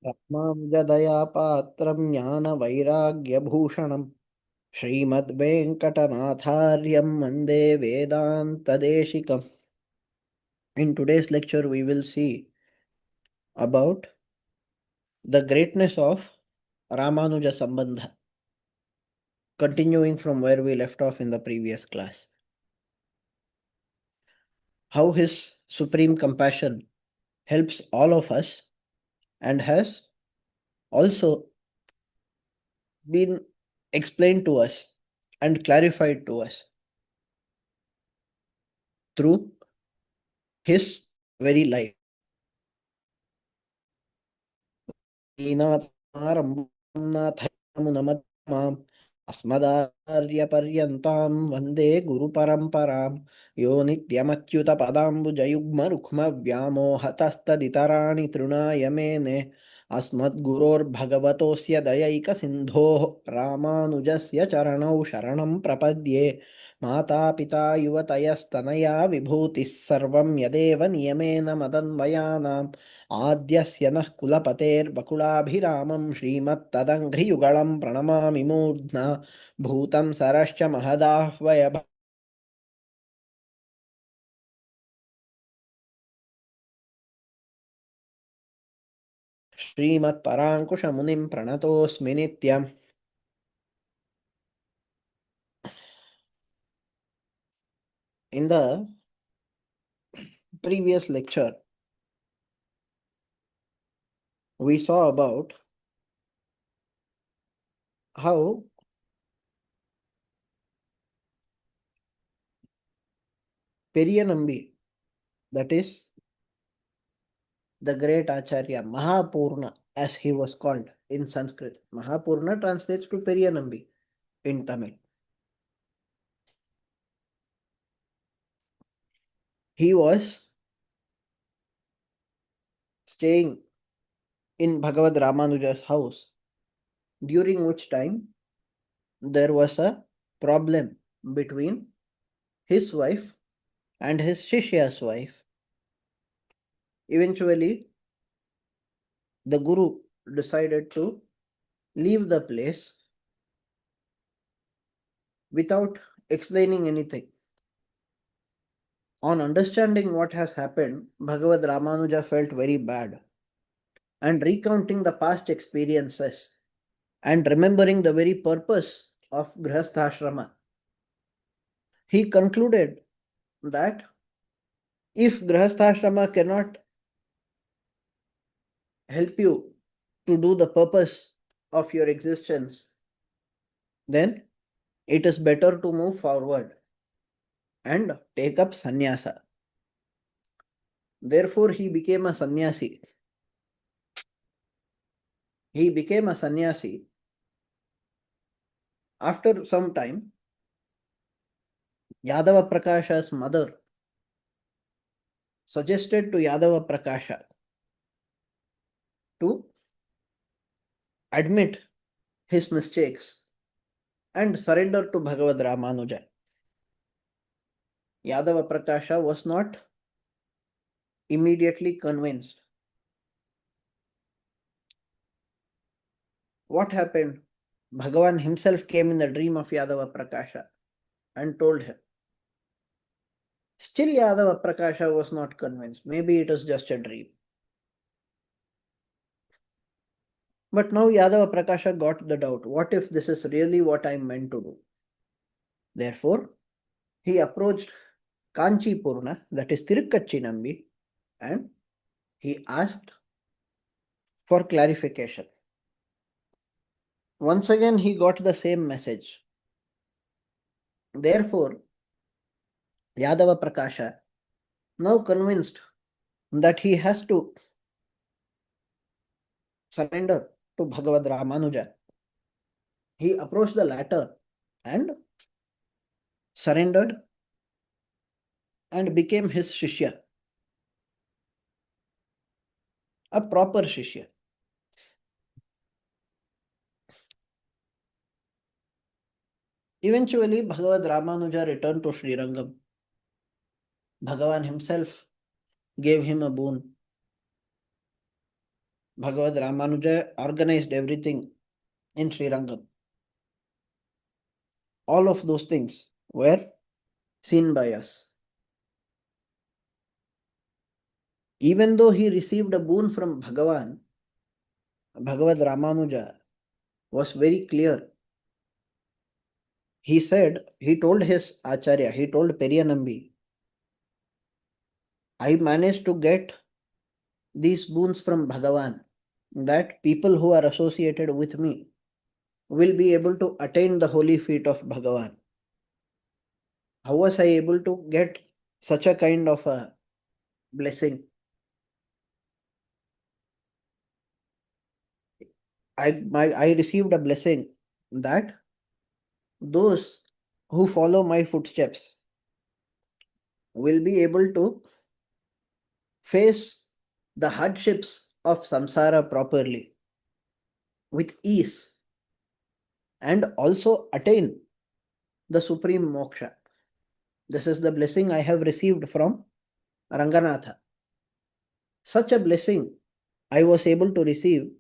रामानुजदयापात्रं ज्ञानवैराग्यभूषणं श्रीमद्वेङ्कटनाथार्यं वन्दे वेदान्तदेशिकम्. In today's lecture, we will see about the greatness of Ramanuja Sambandha, continuing from where we left off in the previous class. How his supreme compassion helps all of us and has also been explained to us and clarified to us through his very life. नाथमुनमद्माम् अस्मदार्यपर्यन्तां वन्दे गुरुपरम्परां यो नित्यमच्युतपदाम्बुजयुग्मरुक्मव्यामोहतस्तदितराणि तृणाय मेने अस्मद्गुरोर्भगवतोऽस्य दयैकसिन्धोः रामानुजस्य चरणौ शरणं प्रपद्ये मातापिता युवतयस्तनया विभूतिः सर्वं यदेव नियमेन मदन्वयानाम् आद्यस्य नः कुलपतेर्वकुलाभिरामं श्रीमत्तदङ्घ्रियुगलं प्रणमामि मूर्ध्ना भूतं सरश्च महदाह्वय श्रीमत्पराङ्कुशमुनिं प्रणतोऽस्मि नित्यम्. In the previous lecture, we saw about how Periyanambi, that is the great Acharya, Mahapurna, as he was called in Sanskrit. Mahapurna translates to Periyanambi in Tamil. He was staying in Bhagavad Ramanuja's house, during which time there was a problem between his wife and his Shishya's wife. Eventually, the Guru decided to leave the place without explaining anything. On understanding what has happened, Bhagavad Ramanuja felt very bad, and recounting the past experiences and remembering the very purpose of Grihastha he concluded that if Grihastha cannot help you to do the purpose of your existence, then it is better to move forward and take up sannyasa. Therefore, he became a sannyasi. He became a sannyasi. After some time, Yadava Prakasha's mother suggested to Yadava Prakasha to admit his mistakes and surrender to Bhagavad Ramanuja. Yadava Prakasha was not immediately convinced. What happened? Bhagavan himself came in the dream of Yadava Prakasha and told him. Still Yadava Prakasha was not convinced. Maybe it is just a dream. But now Yadava Prakasha got the doubt. What if this is really what I am meant to do? Therefore, he approached Kanchi Purna, that is Tirukkachinambi, and he asked for clarification. Once again, he got the same message. Therefore, Yadava Prakasha, now convinced that he has to surrender to Bhagavad Ramanuja, he approached the latter and surrendered and became his Shishya, a proper Shishya. Eventually, Bhagavad Ramanuja returned to Sri Rangam. Bhagavan himself gave him a boon. Bhagavad Ramanuja organized everything in Sri Rangam. All of those things were seen by us. Even though he received a boon from Bhagavan, Bhagavad Ramanuja was very clear. He said, he told his Acharya, he told Periyanambi, I managed to get these boons from Bhagavan, that people who are associated with me will be able to attain the holy feet of Bhagavan. How was I able to get such a kind of a blessing? I received a blessing that those who follow my footsteps will be able to face the hardships of samsara properly, with ease, and also attain the supreme moksha. This is the blessing I have received from Ranganatha. Such a blessing I was able to receive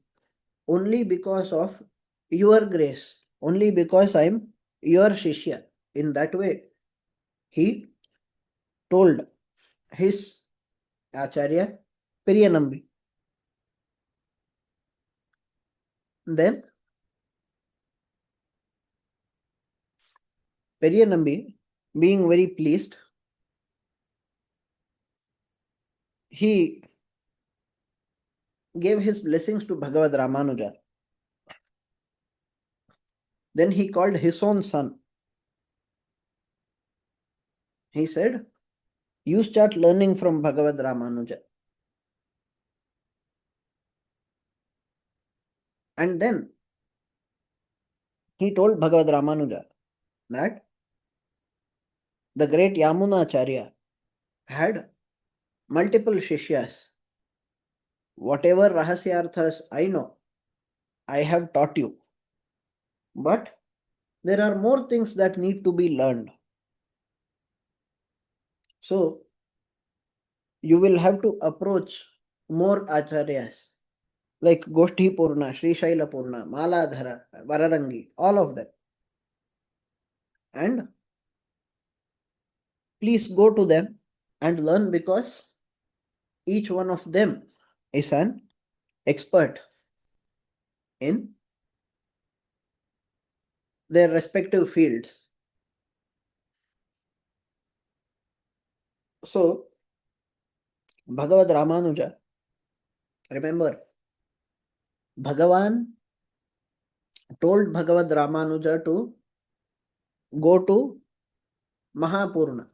only because of your grace, only because I am your Shishya. In that way, he told his Acharya Periyanambi. Then Periyanambi, being very pleased, he gave his blessings to Bhagavad Ramanuja. Then he called his own son. He said, you start learning from Bhagavad Ramanuja. And then he told Bhagavad Ramanuja that the great Yamunacharya had multiple Shishyas. Whatever Rahasyarthas I know, I have taught you. But there are more things that need to be learned. So you will have to approach more Acharyas like Goshti Purna, Sri Shaila Purna, Maladhara, Vararangi, all of them. And please go to them and learn, because each one of them is an expert in their respective fields. So, Bhagavad Ramanuja, remember, Bhagavan told Bhagavad Ramanuja to go to Mahapurna.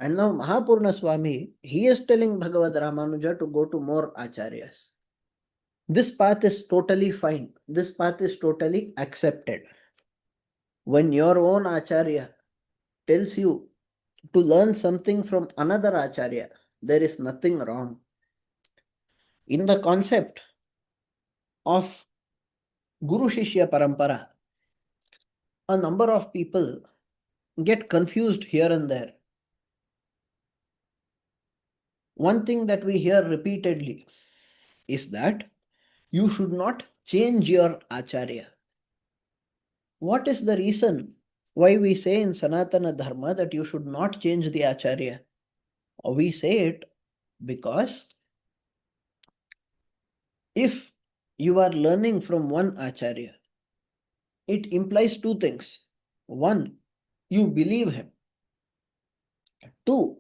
And now Mahapurna Swami, he is telling Bhagavad Ramanuja to go to more Acharyas. This path is totally fine. This path is totally accepted. When your own Acharya tells you to learn something from another Acharya, there is nothing wrong. In the concept of Guru Shishya Parampara, a number of people get confused here and there. One thing that we hear repeatedly is that you should not change your Acharya. What is the reason why we say in Sanatana Dharma that you should not change the Acharya? We say it because if you are learning from one Acharya, it implies two things. One, you believe him. Two,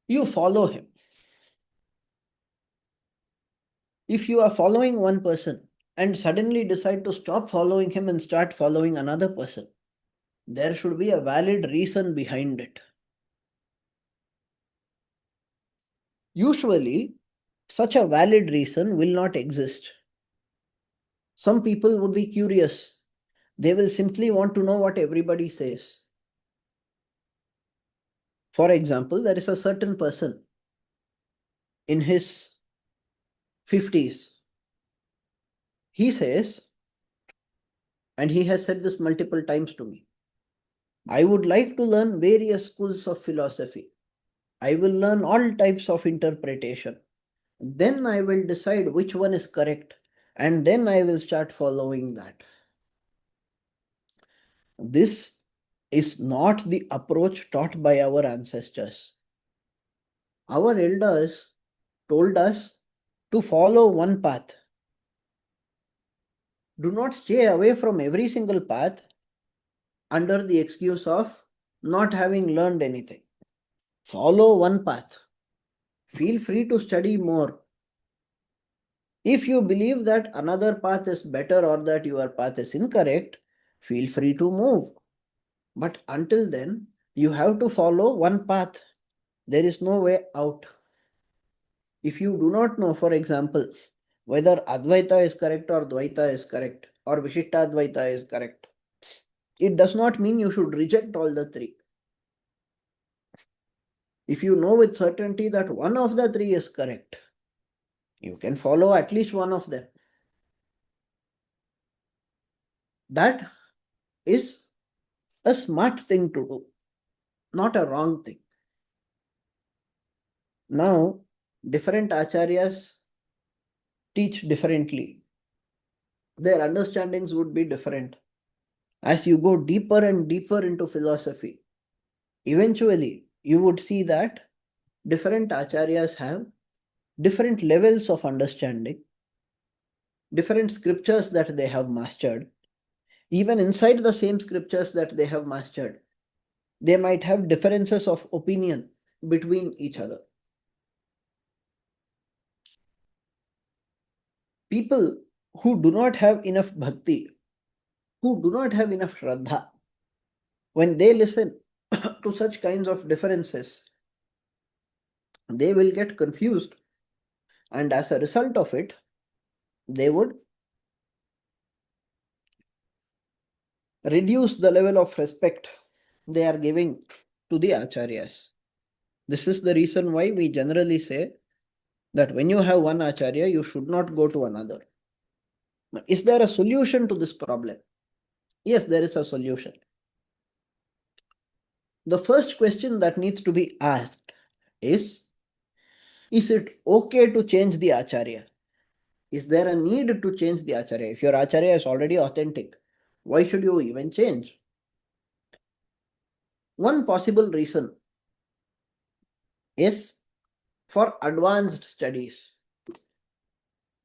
you follow him. If you are following one person and suddenly decide to stop following him and start following another person, there should be a valid reason behind it. Usually, such a valid reason will not exist. Some people would be curious. They will simply want to know what everybody says. For example, there is a certain person in his 50s. He says, and he has said this multiple times to me, I would like to learn various schools of philosophy. I will learn all types of interpretation. Then I will decide which one is correct, and then I will start following that. This is not the approach taught by our ancestors. Our elders told us to follow one path. Do not stay away from every single path under the excuse of not having learned anything. Follow one path. Feel free to study more. If you believe that another path is better or that your path is incorrect, feel free to move. But until then, you have to follow one path. There is no way out. If you do not know, for example, whether Advaita is correct or Dvaita is correct or Vishishtadvaita is correct, it does not mean you should reject all the three. If you know with certainty that one of the three is correct, you can follow at least one of them. That is a smart thing to do, not a wrong thing. Now, different acharyas teach differently. Their understandings would be different. As you go deeper and deeper into philosophy, eventually you would see that different acharyas have different levels of understanding, different scriptures that they have mastered. Even inside the same scriptures that they have mastered, they might have differences of opinion between each other. People who do not have enough bhakti, who do not have enough shraddha, when they listen to such kinds of differences, they will get confused, and as a result of it, they would reduce the level of respect they are giving to the acharyas. This is the reason why we generally say that when you have one acharya, you should not go to another. Is there a solution to this problem? Yes, there is a solution. The first question that needs to be asked is it okay to change the acharya? Is there a need to change the acharya? If your acharya is already authentic, why should you even change? One possible reason is for advanced studies.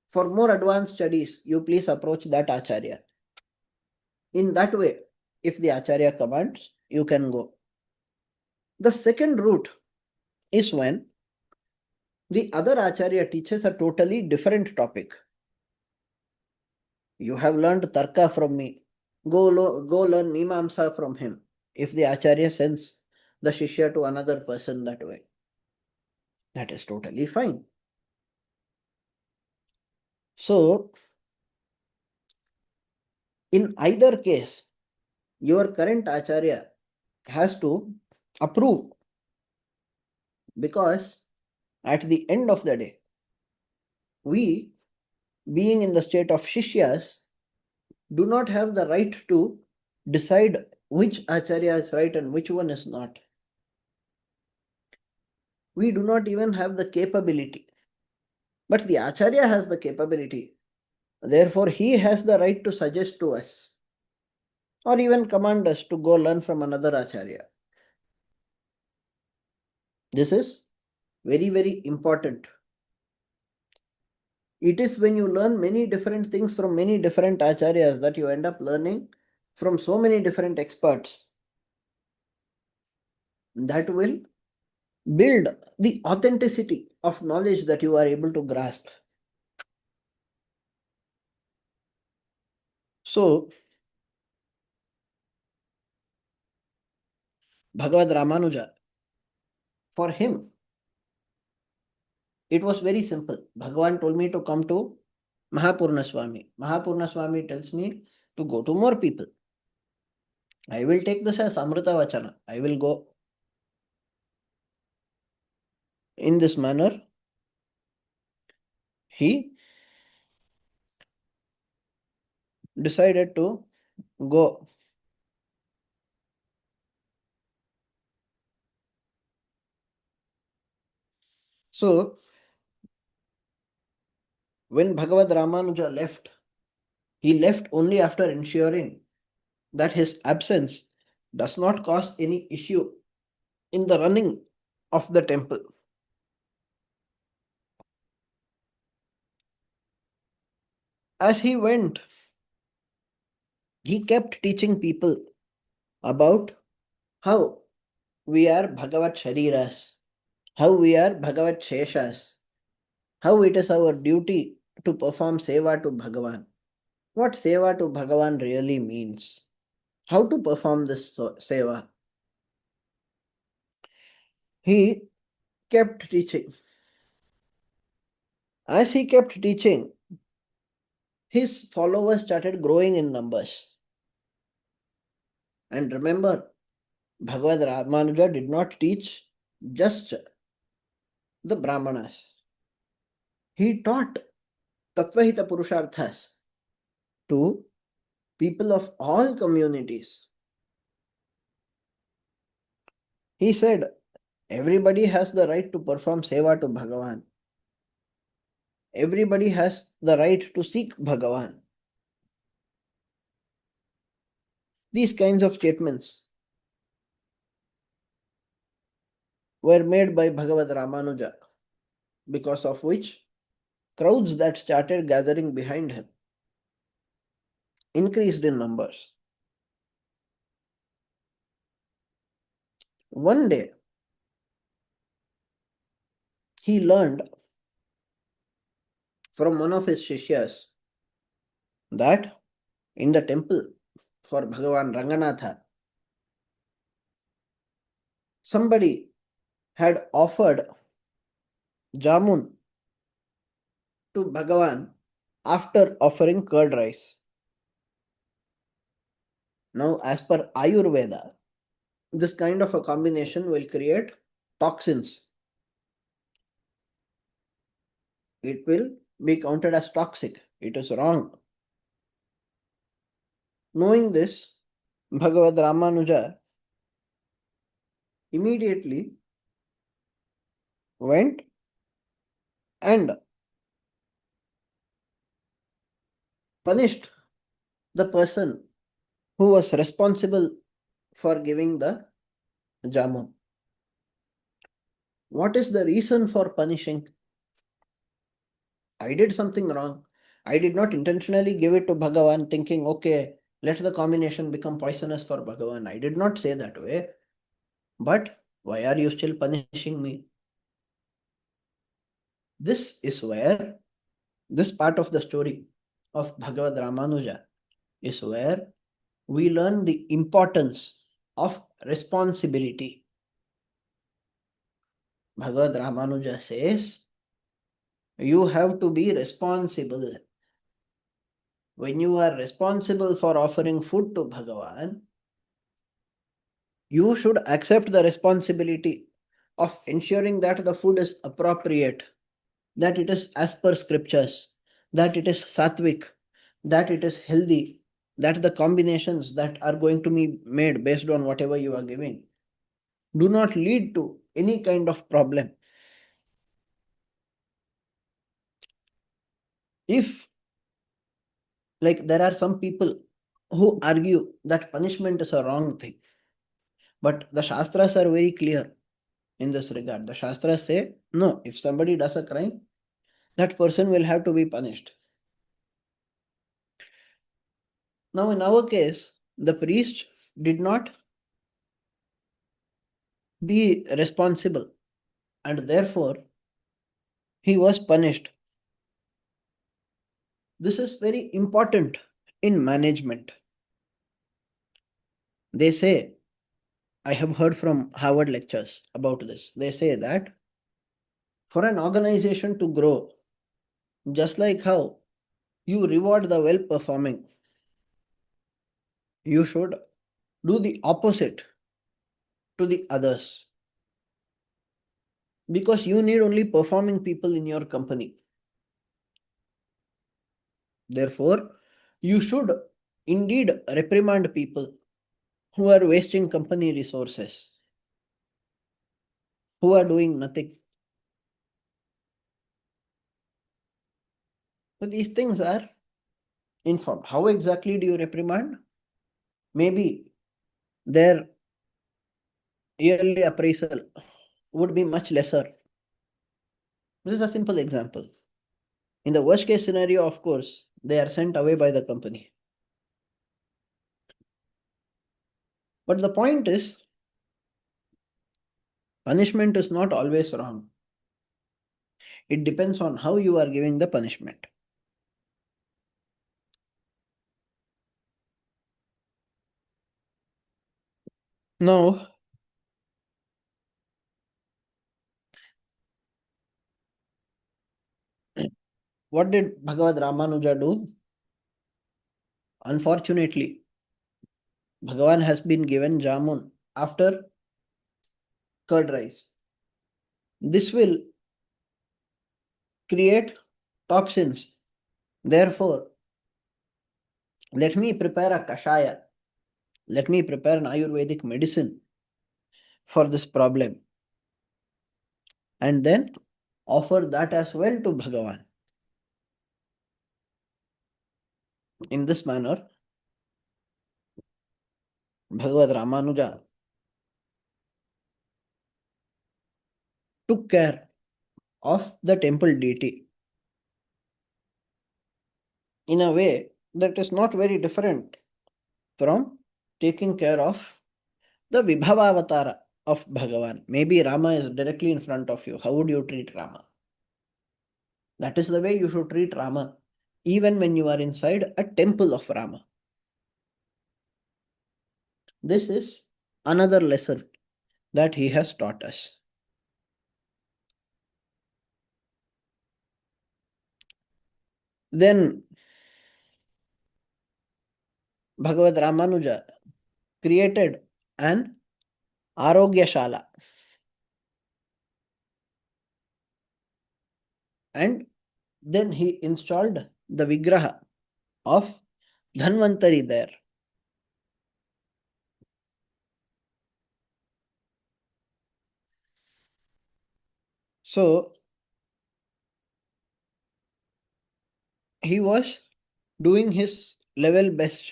For more advanced studies, you please approach that acharya. In that way, if the acharya commands, you can go. The second route is when the other acharya teaches a totally different topic. You have learned tarka from me. Go learn mimamsa from him. If the acharya sends the shishya to another person that way, that is totally fine. So, in either case, your current acharya has to approve, because at the end of the day, we, being in the state of shishyas, do not have the right to decide which acharya is right and which one is not. We do not even have the capability. But the acharya has the capability. Therefore, he has the right to suggest to us or even command us to go learn from another acharya. This is very, very important. It is when you learn many different things from many different acharyas that you end up learning from so many different experts. That will build the authenticity of knowledge that you are able to grasp. So, Bhagavad Ramanuja, for him, it was very simple. Bhagavan told me to come to Mahapurna Swami. Mahapurna Swami tells me to go to more people. I will take this as Amrita Vachana. I will go. In this manner, he decided to go. So, When Bhagavad Ramanuja left, he left only after ensuring that his absence does not cause any issue in the running of the temple. As he went, he kept teaching people about how we are Bhagavad Shariras, how we are Bhagavad Sheshas, how it is our duty to perform seva to Bhagavan, what seva to Bhagavan really means, how to perform this seva. He kept teaching. As he kept teaching, his followers started growing in numbers. And remember, Bhagavad Ramanuja did not teach just the Brahmanas. He taught Tattvahita Purusharthas to people of all communities. He said, everybody has the right to perform seva to Bhagavan. Everybody has the right to seek Bhagavan. These kinds of statements were made by Bhagavad Ramanuja, because of which crowds that started gathering behind him increased in numbers. One day, he learned from one of his shishyas that in the temple for Bhagavan Ranganatha, somebody had offered jamun to Bhagavan after offering curd rice. Now, as per Ayurveda, this kind of a combination will create toxins. It will be counted as toxic. It is wrong. Knowing this, Bhagavad Ramanuja immediately went and punished the person who was responsible for giving the jamun. What is the reason for punishing? I did something wrong. I did not intentionally give it to Bhagavan thinking, okay, let the combination become poisonous for Bhagavan. I did not say that way. But why are you still punishing me? This is where this part of the story of Bhagavad Ramanuja is where we learn the importance of responsibility. Bhagavad Ramanuja says, you have to be responsible. When you are responsible for offering food to Bhagavan, you should accept the responsibility of ensuring that the food is appropriate, that it is as per scriptures, that it is sattvic, that it is healthy, that the combinations that are going to be made based on whatever you are giving do not lead to any kind of problem. If, like, there are some people who argue that punishment is a wrong thing, but the Shastras are very clear in this regard. The Shastras say, no, if somebody does a crime, that person will have to be punished. Now, in our case, the priest did not be responsible and therefore he was punished. This is very important in management. They say, I have heard from Harvard lectures about this. They say that for an organization to grow, just like how you reward the well performing, you should do the opposite to the others. Because you need only performing people in your company. Therefore, you should indeed reprimand people who are wasting company resources, who are doing nothing. So these things are informed. How exactly do you reprimand? Maybe their yearly appraisal would be much lesser. This is a simple example. In the worst case scenario, of course, they are sent away by the company. But the point is, punishment is not always wrong. It depends on how you are giving the punishment. Now, what did Bhagavad Ramanuja do? Unfortunately, Bhagavan has been given jamun after curd rice. This will create toxins. Therefore, let me prepare a kashaya. Let me prepare an Ayurvedic medicine for this problem. And then offer that as well to Bhagavan. In this manner, Bhagavad Ramanuja took care of the temple deity in a way that is not very different from taking care of the Vibhavavatara of Bhagavan. Maybe Rama is directly in front of you. How would you treat Rama? That is the way you should treat Rama, even when you are inside a temple of Rama. This is another lesson that he has taught us. Then Bhagavad Ramanuja created an Arogya Shala and then he installed the Vigraha of Dhanvantari there. So he was doing his level best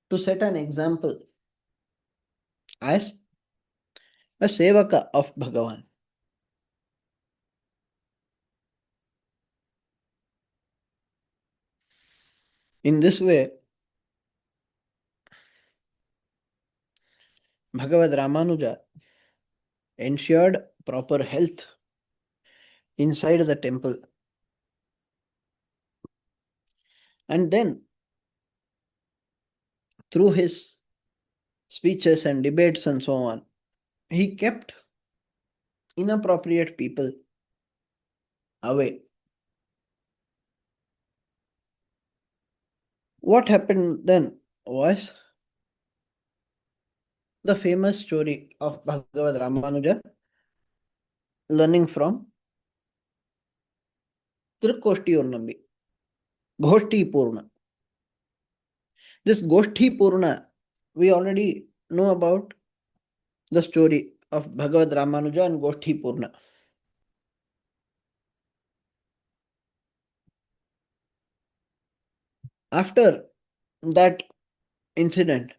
to set an example as a Sevaka of Bhagavan. In this way, Bhagavad Ramanuja ensured proper health inside the temple. And then, through his speeches and debates and so on, he kept inappropriate people away. What happened then was the famous story of Bhagavad Ramanuja learning from Trikoshti Urnambi, Goshti Purna. This Goshti Purna, we already know about the story of Bhagavad Ramanuja and Goshti Purna. After that incident,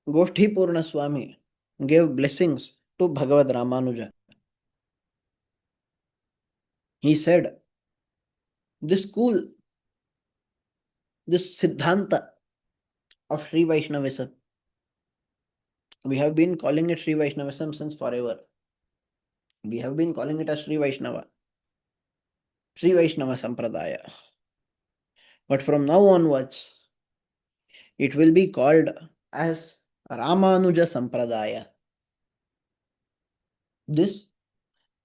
Goshti Purna Swami gave blessings to Bhagavad Ramanuja. He said, this school, this Siddhanta of Sri Vaishnavism, we have been calling it Sri Vaishnavism since forever. We have been calling it as Sri Vaishnava, Sri Vaishnava Sampradaya. But from now onwards, it will be called as Ramanuja Sampradaya. This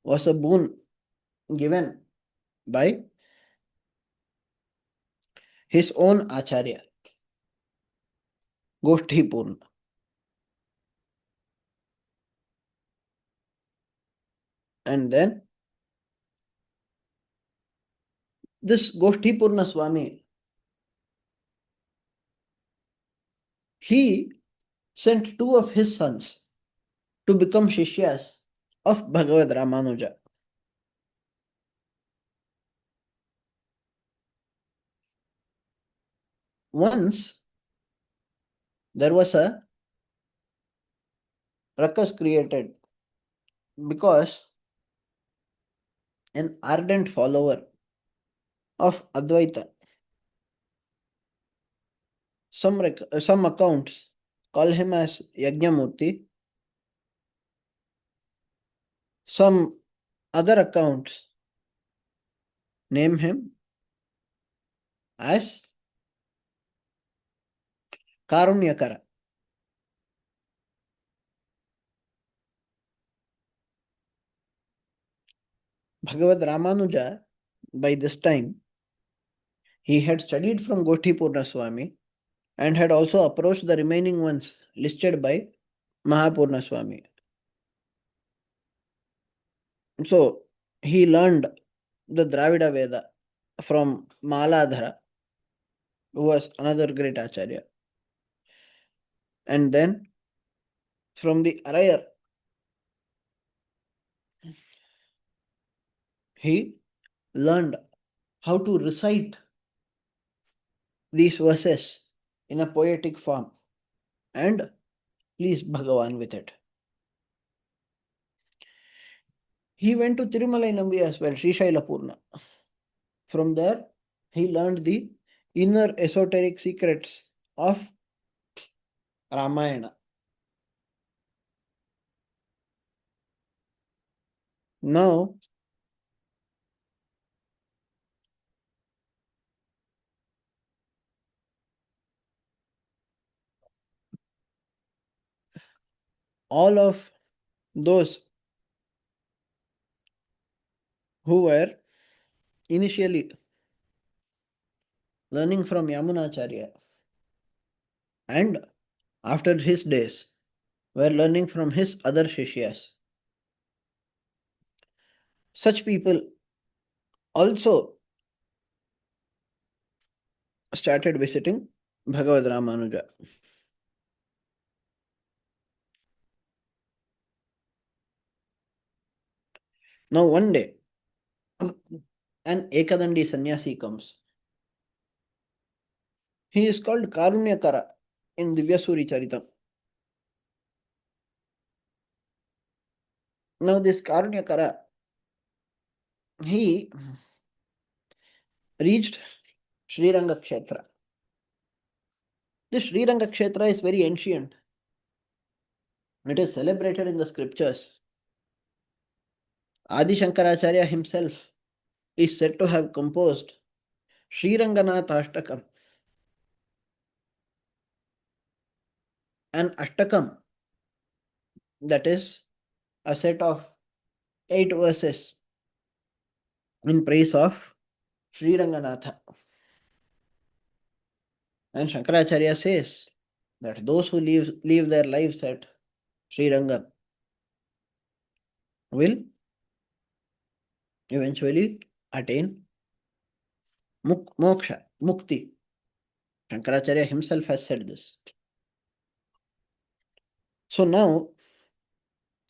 was a boon given by his own Acharya, Goshti Purna. And then this Goshti Purna Swami, he sent two of his sons to become Shishyas of Bhagavad Ramanuja. Once there was a ruckus created because an ardent follower of Advaita, some accounts call him as Yajnamurti, some other accounts name him as Karunyakara. Bhagavad Ramanuja, by this time, he had studied from Gothi Purnaswami and had also approached the remaining ones listed by Mahapurnaswami. So he learned the Dravida Veda from Maladhara, who was another great Acharya. And then from the Arayar, he learned how to recite these verses in a poetic form and please Bhagavan with it. He went to Tirumalai Nambi as well, Sri Shailapurna. From there, he learned the inner esoteric secrets of Ramayana. Now, all of those who were initially learning from Yamunacharya and after his days were learning from his other Shishyas. Such people also started visiting Bhagavad Ramanuja. Now one day, an Ekadandi sannyasi comes. He is called Karunyakara in Divyasuri Charitam. Now this Karunyakara, he reached Sri Kshetra. This Sri Kshetra is very ancient. It is celebrated in the scriptures. Adi Shankaracharya himself is said to have composed Sri Ashtakam, an Ashtakam, that is a set of 8 verses in praise of Sri Ranganatha. And Shankaracharya says that those who live their lives at Sri Rangam will eventually attain moksha, mukti. Shankaracharya himself has said this. So now,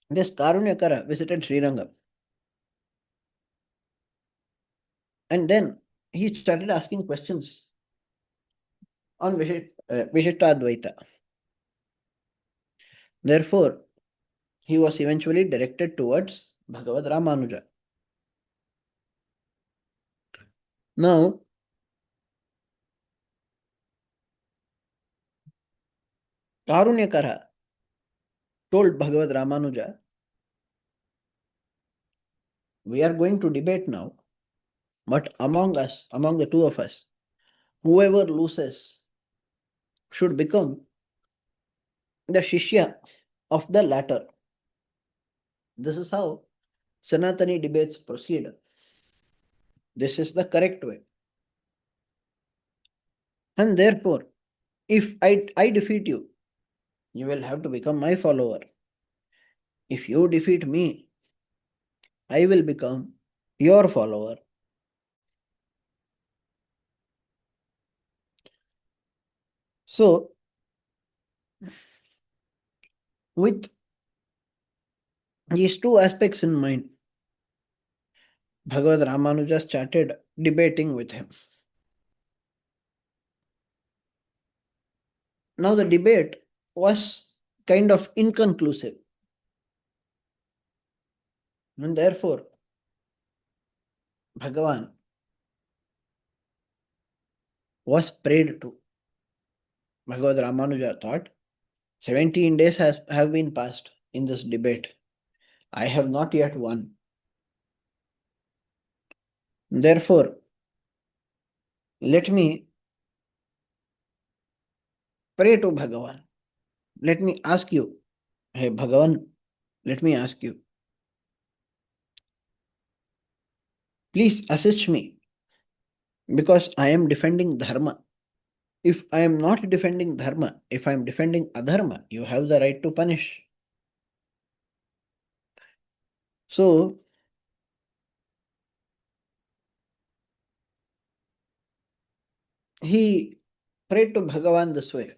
this Karunyakara visited Sri Rangam. And then he started asking questions on Vishishtadvaita. Therefore, he was eventually directed towards Bhagavad Ramanuja. Now, Karunyakara told Bhagavad Ramanuja, we are going to debate now, but among us, among the two of us, whoever loses should become the Shishya of the latter. This is how Sanatani debates proceed. This is the correct way. And therefore, if I defeat you, you will have to become my follower. If you defeat me, I will become your follower. So, With these two aspects in mind, Bhagavad Ramanuja started debating with him. Now, the debate was kind of inconclusive, and therefore, Bhagavan was prayed to. Bhagavad Ramanuja thought 17 days have been passed in this debate. I have not yet won. Therefore, let me pray to Bhagavan. Let me ask you, hey Bhagavan, let me ask you, please assist me because I am defending Dharma. If I am not defending Dharma, if I am defending Adharma, you have the right to punish. So, he prayed to Bhagavan this way.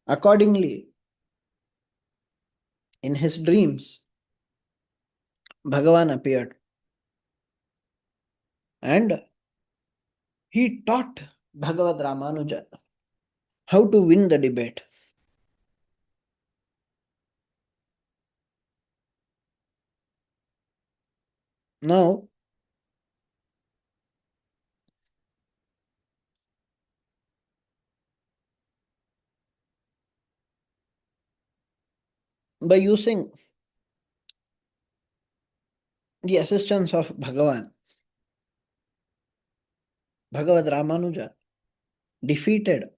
Accordingly, in his dreams, Bhagavan appeared and he taught Bhagavad Ramanuja how to win the debate. Now, by using the assistance of Bhagavan, Bhagavad Ramanuja defeated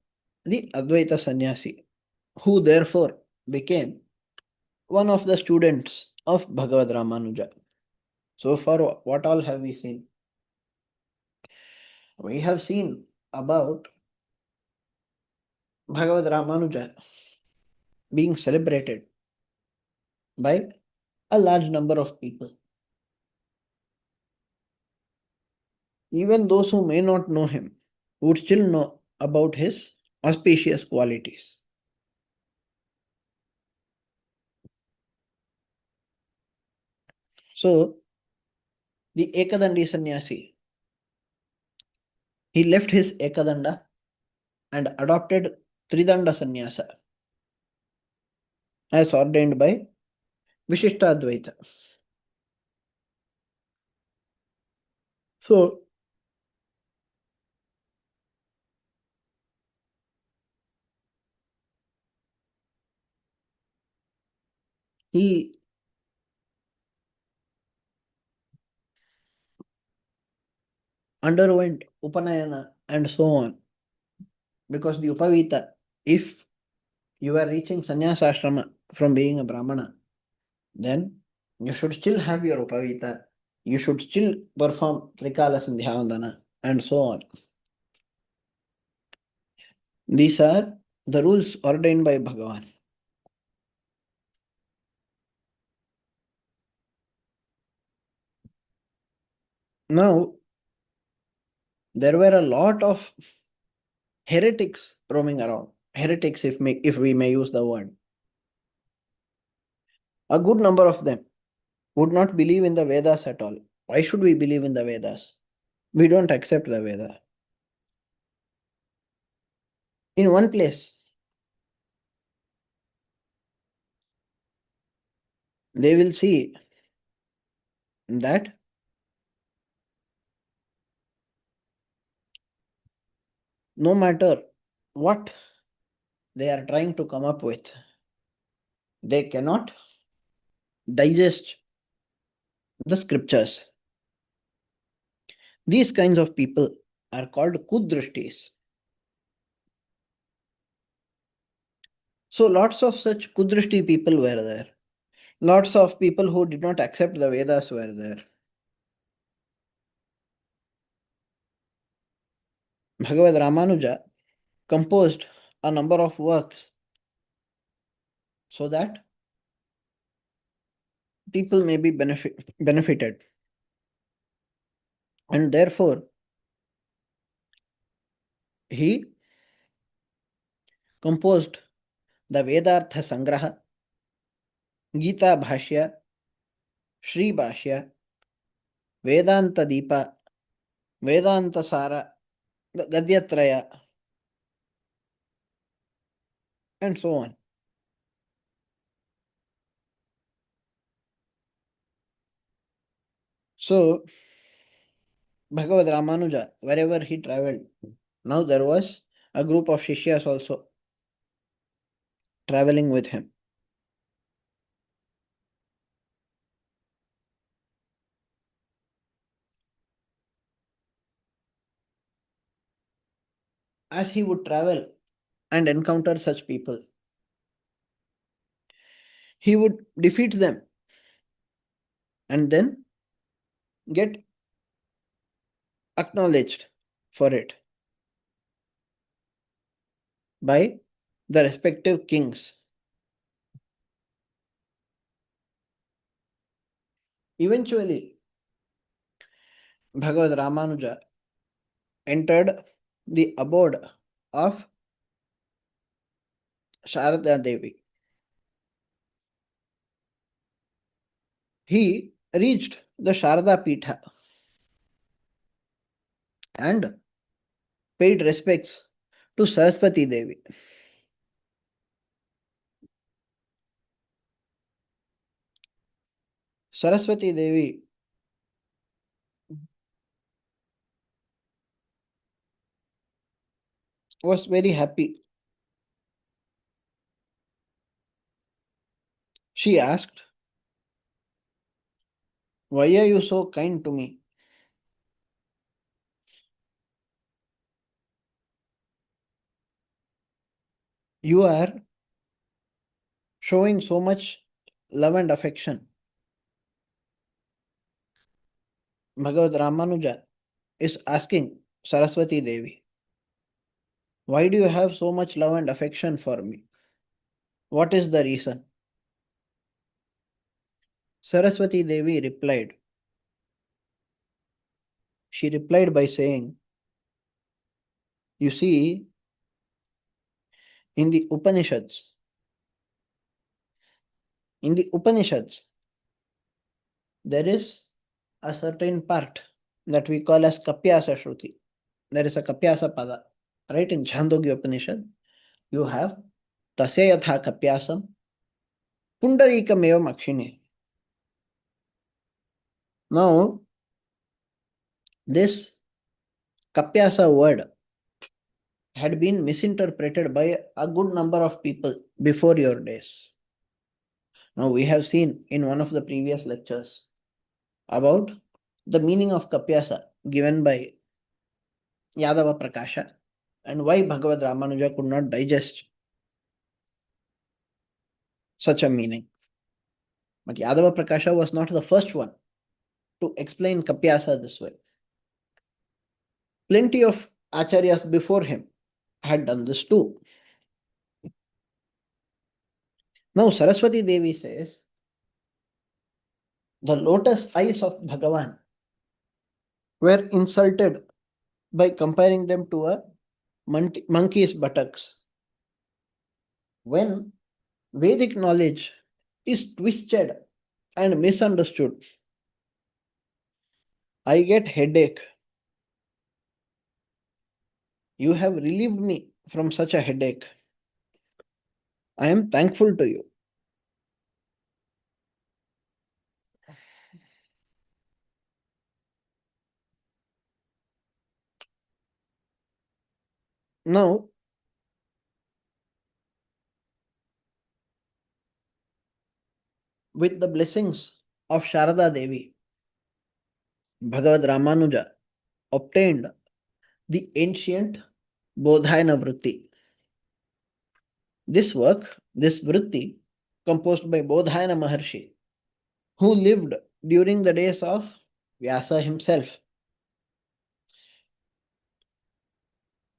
the Advaita Sannyasi, who therefore became one of the students of Bhagavad Ramanuja. So far, what all have we seen? We have seen about Bhagavad Ramanuja being celebrated by a large number of people. Even those who may not know him would still know about his auspicious qualities. So, the Ekadandi sannyasi, he left his Ekadanda and adopted Tridanda sannyasa as ordained by Vishishtadvaita. So, he underwent Upanayana and so on. Because the Upavita, if you are reaching sannyasa ashrama from being a Brahmana, then you should still have your Upavita, you should still perform Trikala Sandhyavandana and so on. These are the rules ordained by Bhagavan. Now, there were a lot of heretics roaming around. Heretics, if we may use the word. A good number of them would not believe in the Vedas at all. Why should we believe in the Vedas? We don't accept the Veda. In one place, they will see that no matter what they are trying to come up with, they cannot digest the scriptures. These kinds of people are called kudrashtis. So lots of such kudrashti people were there. Lots of people who did not accept the Vedas were there. Bhagavad Ramanuja composed a number of works so that people may be benefited. And therefore, he composed the Vedartha Sangraha, Gita Bhashya, Shri Bhashya, Vedanta Deepa, Vedanta Sara, the Gadyatraya, and so on. So, Bhagavad Ramanuja, wherever he traveled, now there was a group of Shishyas also traveling with him. As he would travel and encounter such people, he would defeat them and then get acknowledged for it by the respective kings. Eventually, Bhagavad Ramanuja entered the abode of Sharada Devi. He reached the Sharada Pitha and paid respects to Saraswati Devi. Saraswati Devi was very happy. She asked, "Why are you so kind to me? You are showing so much love and affection." Bhagavad Ramanuja is asking Saraswati Devi, "Why do you have so much love and affection for me? What is the reason?" Saraswati Devi replied. She replied by saying, "You see, in the Upanishads, in the Upanishads, there is a certain part that we call as Kapyasa Shruti. There is a Kapyasa Pada. Right in Chandogya Upanishad, you have Tasya Yatha Kapyasam Pundarikam Eva Makshini. Now, this Kapyasa word had been misinterpreted by a good number of people before your days. Now, we have seen in one of the previous lectures about the meaning of Kapyasa given by Yadava Prakasha and why Bhagavad Ramanuja could not digest such a meaning. But Yadava Prakasha was not the first one to explain Kapyasa this way. Plenty of acharyas before him had done this too. Now Saraswati Devi says, the lotus eyes of Bhagavan were insulted by comparing them to a monkey's buttocks. When Vedic knowledge is twisted and misunderstood, I get headache. You have relieved me from such a headache. I am thankful to you. Now, with the blessings of Sharada Devi, Bhagavad Ramanuja obtained the ancient Bodhayana Vritti. This work, this Vritti, composed by Bodhayana Maharshi, who lived during the days of Vyasa himself.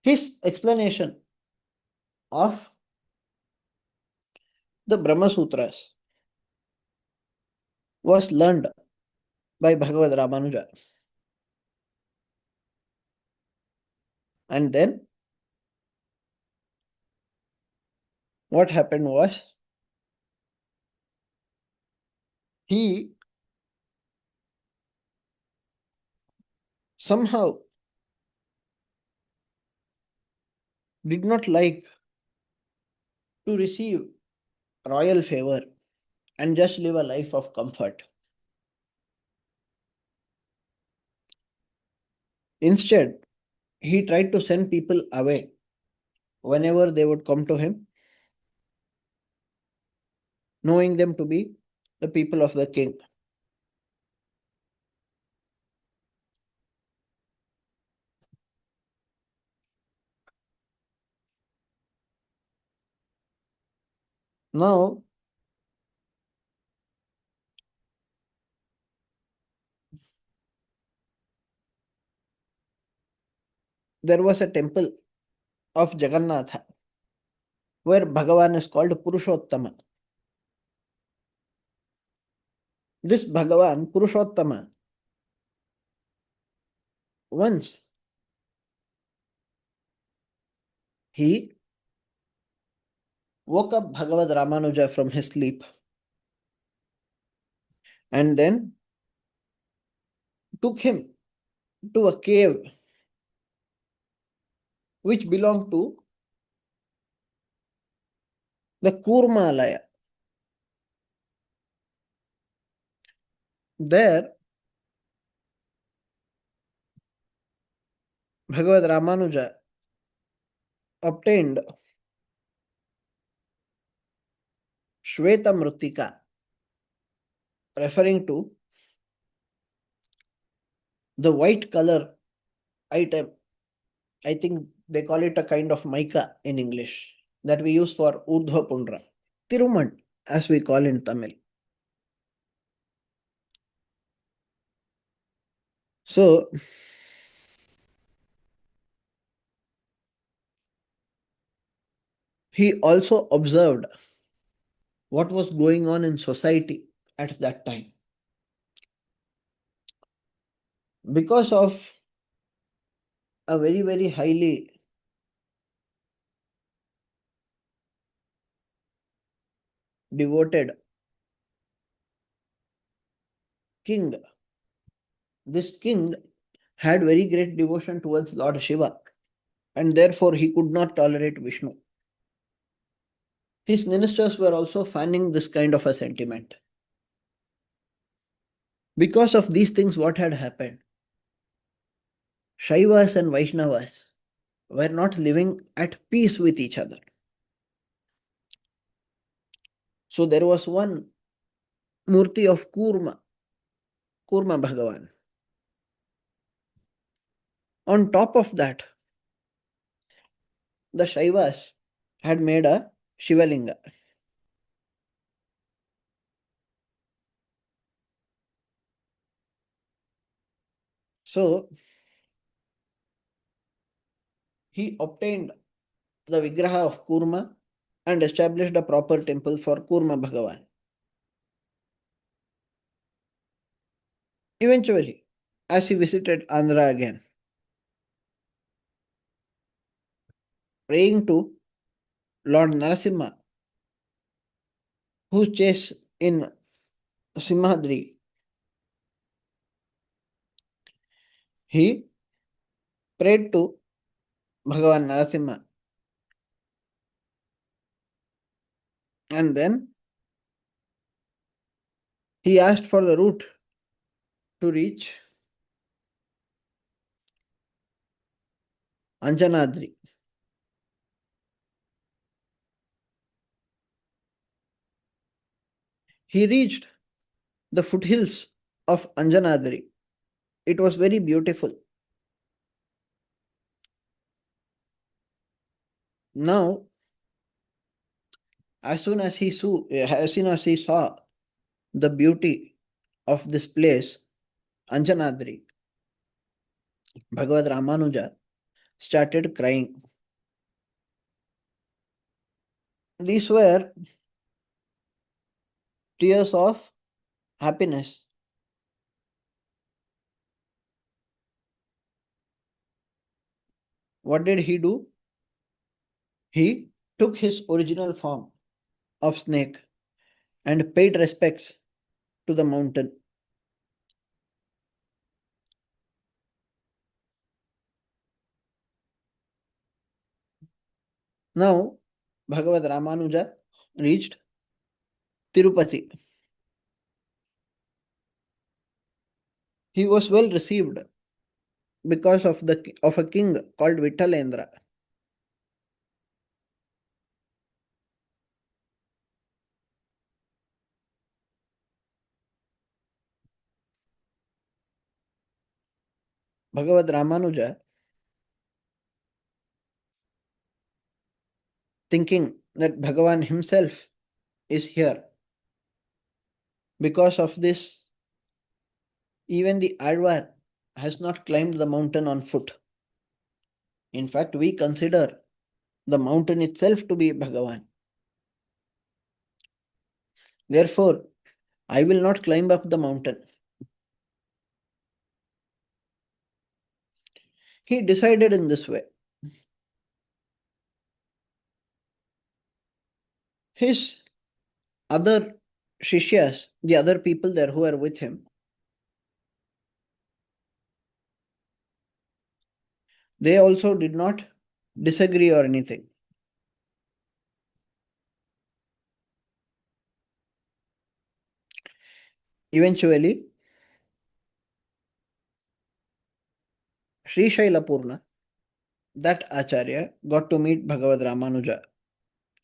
His explanation of the Brahma Sutras was learned by Bhagavad Ramanuja. And then, what happened was he somehow did not like to receive royal favor and just live a life of comfort. Instead, he tried to send people away whenever they would come to him, knowing them to be the people of the king. Now, there was a temple of Jagannatha where Bhagavan is called Purushottama. This Bhagavan, Purushottama, once he woke up Bhagavad Ramanuja from his sleep and then took him to a cave which belonged to the Kurmalaya. There, Bhagavad Ramanuja obtained Shweta Mritika, referring to the white color item. I think they call it a kind of mica in English that we use for Urdhva Pundra. Tiruman, as we call in Tamil. So, he also observed what was going on in society at that time. Because of a very, very highly devoted king, this king had very great devotion towards Lord Shiva, and therefore he could not tolerate Vishnu. His ministers were also fanning this kind of a sentiment. Because of these things, what had happened? Shaivas and Vaishnavas were not living at peace with each other. So there was one Murti of Kurma Bhagavan. On top of that, the Shaivas had made a Shivalinga. So he obtained the Vigraha of Kurma and established a proper temple for Kurma Bhagavan. Eventually, as he visited Andhra again, praying to Lord Narasimha, whose chase in Simhadri, he prayed to Bhagavan Narasimha. And then he asked for the route to reach Anjanadri. He reached the foothills of Anjanadri. It was very beautiful. Now, as soon as he saw the beauty of this place, Anjanadri, Bhagavad Ramanuja started crying. These were tears of happiness. What did he do? He took his original form of snake and paid respects to the mountain. Now, Bhagavad Ramanuja reached Tirupati. He was well received because of a king called Vittalendra. Bhagavad Ramanuja, thinking that Bhagavan himself is here. Because of this, even the Advar has not climbed the mountain on foot. In fact, we consider the mountain itself to be Bhagavan. Therefore, I will not climb up the mountain. He decided in this way. His other Shishyas, the other people there who are with him, they also did not disagree or anything. Eventually, Sri Shailapurna, that Acharya, got to meet Bhagavad Ramanuja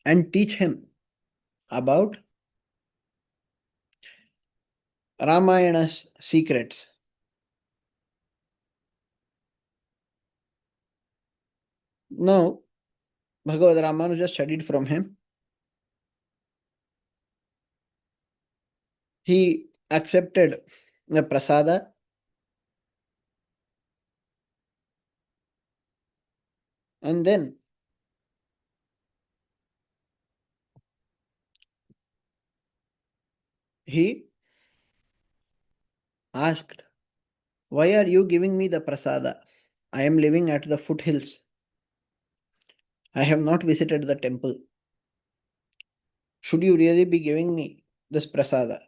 and teach him about Ramayana's secrets. Now, Bhagavad Ramanuja studied from him. He accepted the prasada and then he asked, "Why are you giving me the prasada? I am living at the foothills. I have not visited the temple. Should you really be giving me this prasada?"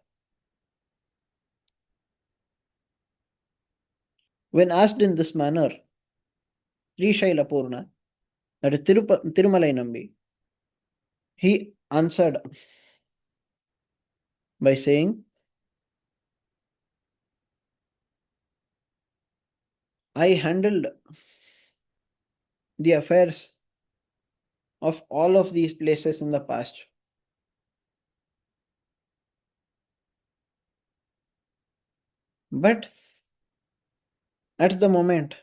When asked in this manner, Sri Shailapurna, that is Tirumalai Nambi, he answered by saying, "I handled the affairs of all of these places in the past. But at the moment,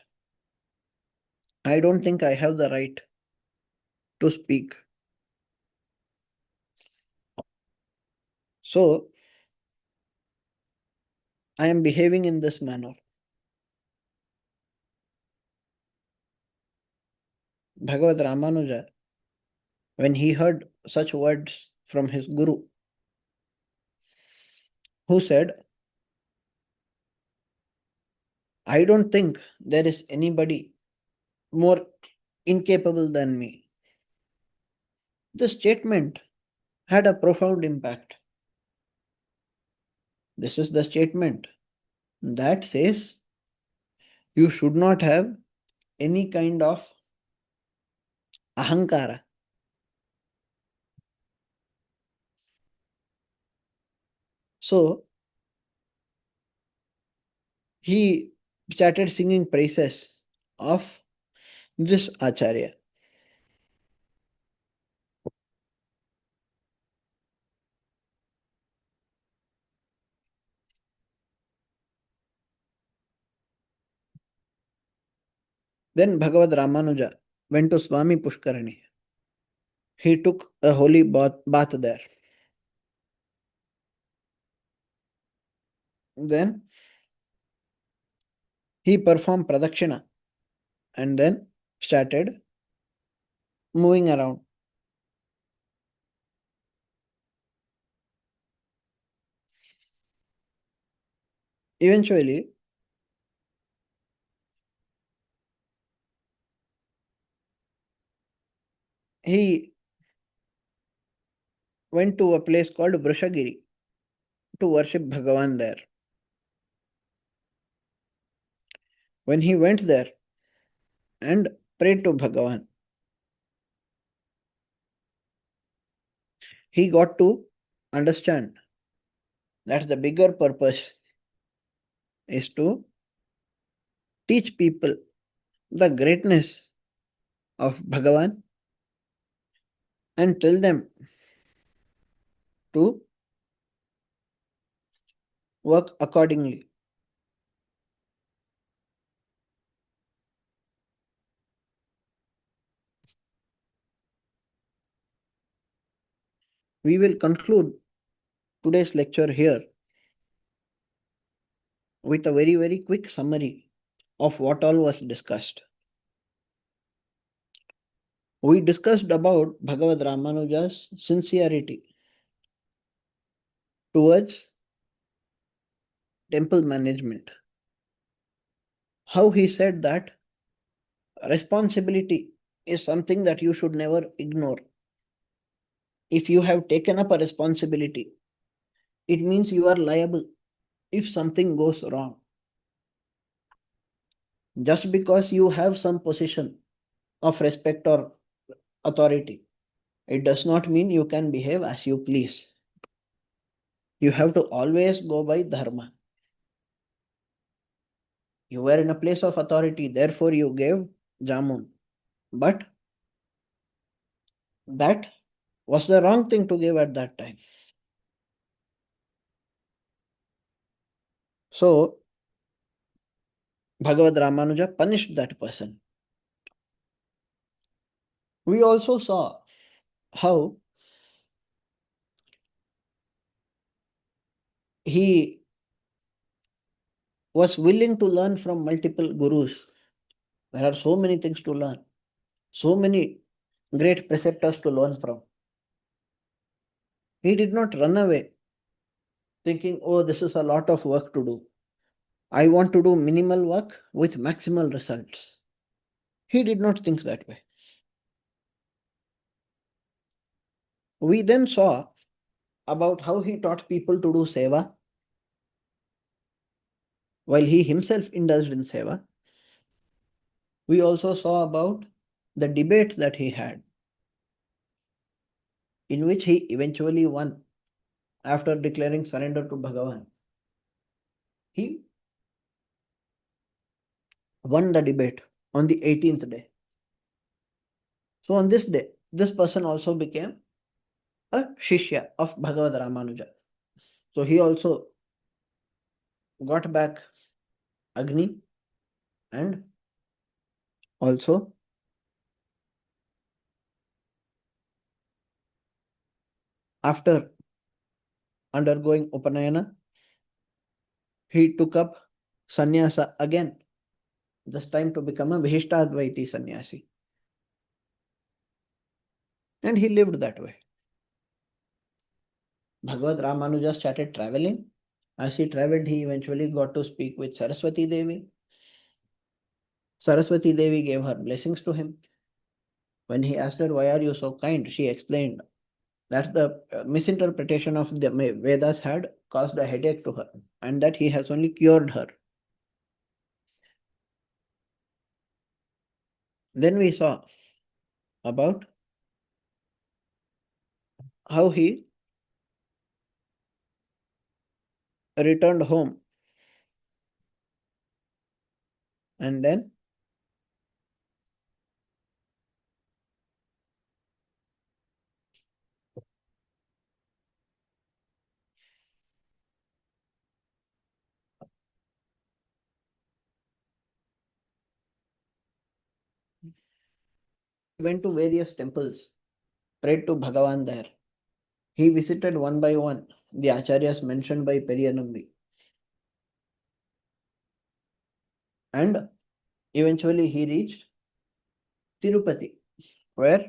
I don't think I have the right to speak. So, I am behaving in this manner." Bhagavad Ramanuja, when he heard such words from his Guru, who said, "I don't think there is anybody more incapable than me." This statement had a profound impact. This is the statement that says you should not have any kind of ahankara. So he started singing praises of this Acharya. Then Bhagavad Ramanuja went to Swami Pushkarani. He took a holy bath there. Then he performed pradakshina and then started moving around. Eventually, he went to a place called Vrishagiri to worship Bhagavan there. When he went there and prayed to Bhagavan, he got to understand that the bigger purpose is to teach people the greatness of Bhagavan and tell them to work accordingly. We will conclude today's lecture here with a very, very quick summary of what all was discussed. We discussed about Bhagavad Ramanuja's sincerity towards temple management. How he said that responsibility is something that you should never ignore. If you have taken up a responsibility, it means you are liable if something goes wrong. Just because you have some position of respect or authority, it does not mean you can behave as you please. You have to always go by dharma. You were in a place of authority, therefore you gave jamun. But that was the wrong thing to give at that time. So, Bhagavad Ramanuja punished that person. We also saw how he was willing to learn from multiple gurus. There are so many things to learn, so many great preceptors to learn from. He did not run away thinking, oh, this is a lot of work to do. I want to do minimal work with maximal results. He did not think that way. We then saw about how he taught people to do seva while he himself indulged in seva. We also saw about the debate that he had, in which he eventually won after declaring surrender to Bhagavan. He won the debate on the 18th day. So on this day, this person also became a Shishya of Bhagavad Ramanuja. So he also got back Agni and also after undergoing Upanayana, he took up sannyasa again, this time to become a Vishishtadvaita sannyasi. And he lived that way. Bhagavad Ramanuja started traveling. As he traveled, he eventually got to speak with Saraswati Devi. Saraswati Devi gave her blessings to him. When he asked her, why are you so kind? She explained that the misinterpretation of the Vedas had caused a headache to her and that he has only cured her. Then we saw about how he returned home and then went to various temples, prayed to Bhagavan there. He visited one by one the acharyas mentioned by Periyanambi. And eventually he reached Tirupati, where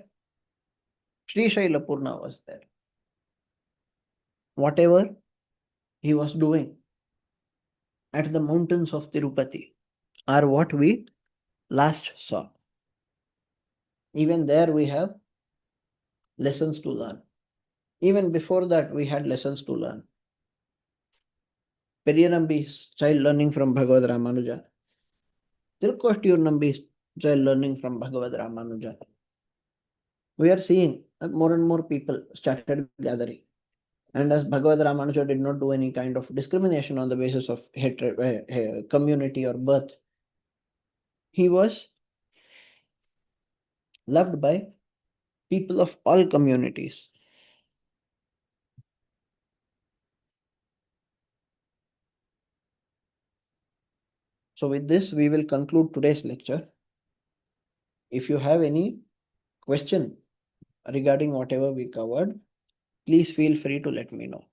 Sri Shailapurna was there. Whatever he was doing at the mountains of Tirupati are what we last saw. Even there we have lessons to learn. Even before that, we had lessons to learn. Periyanambi's child learning from Bhagavad Ramanuja. Tirukoshtiyur Nambi's child learning from Bhagavad Ramanuja. We are seeing more and more people started gathering. And as Bhagavad Ramanuja did not do any kind of discrimination on the basis of hatred, community or birth, he was loved by people of all communities. So with this, we will conclude today's lecture. If you have any question regarding whatever we covered, please feel free to let me know.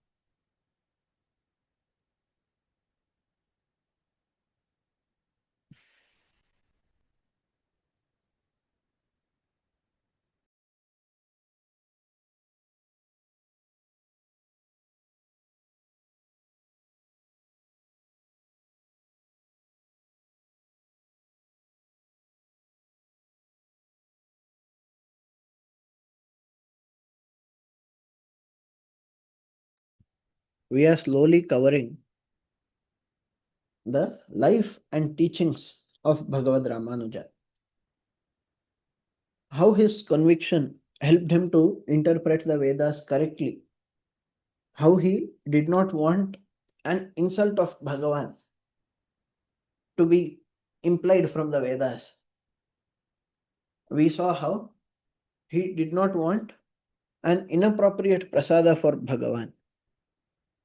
We are slowly covering the life and teachings of Bhagavad Ramanuja. How his conviction helped him to interpret the Vedas correctly. How he did not want an insult of Bhagavan to be implied from the Vedas. We saw how he did not want an inappropriate prasada for Bhagavan.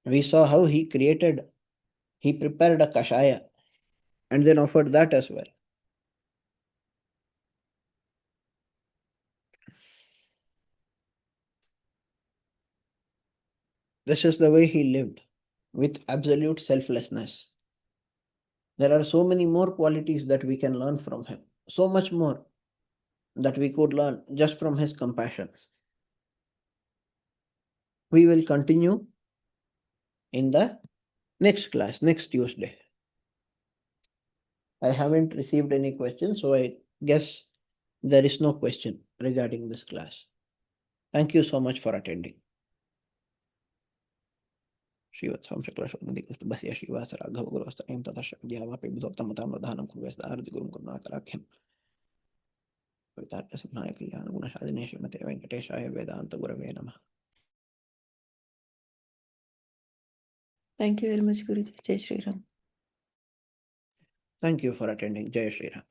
We saw how he prepared a kashaya and then offered that as well. This is the way he lived, with absolute selflessness. There are so many more qualities that we can learn from him, so much more that we could learn just from his compassion. We will continue in the next class, next Tuesday. I haven't received any questions, so I guess there is no question regarding this class. Thank you so much for attending. श्रीवत्सं शुक्लशोधनदिक्स्तुभस्य श्रीवासराघवगुरुस्तयं ततश्च विद्यावापि बुधोत्तमतां वधानं कुर्वस्तार्दिगुरुं करुणाकराख्यं कवितार्कसिंहाय कल्याणगुणशालिने श्रीमते वेङ्कटेशाय वेदान्तगुरवे नमः. Thank you very much, Guruji. Jai Shri Ram. Thank you for attending. Jai Shri Ram.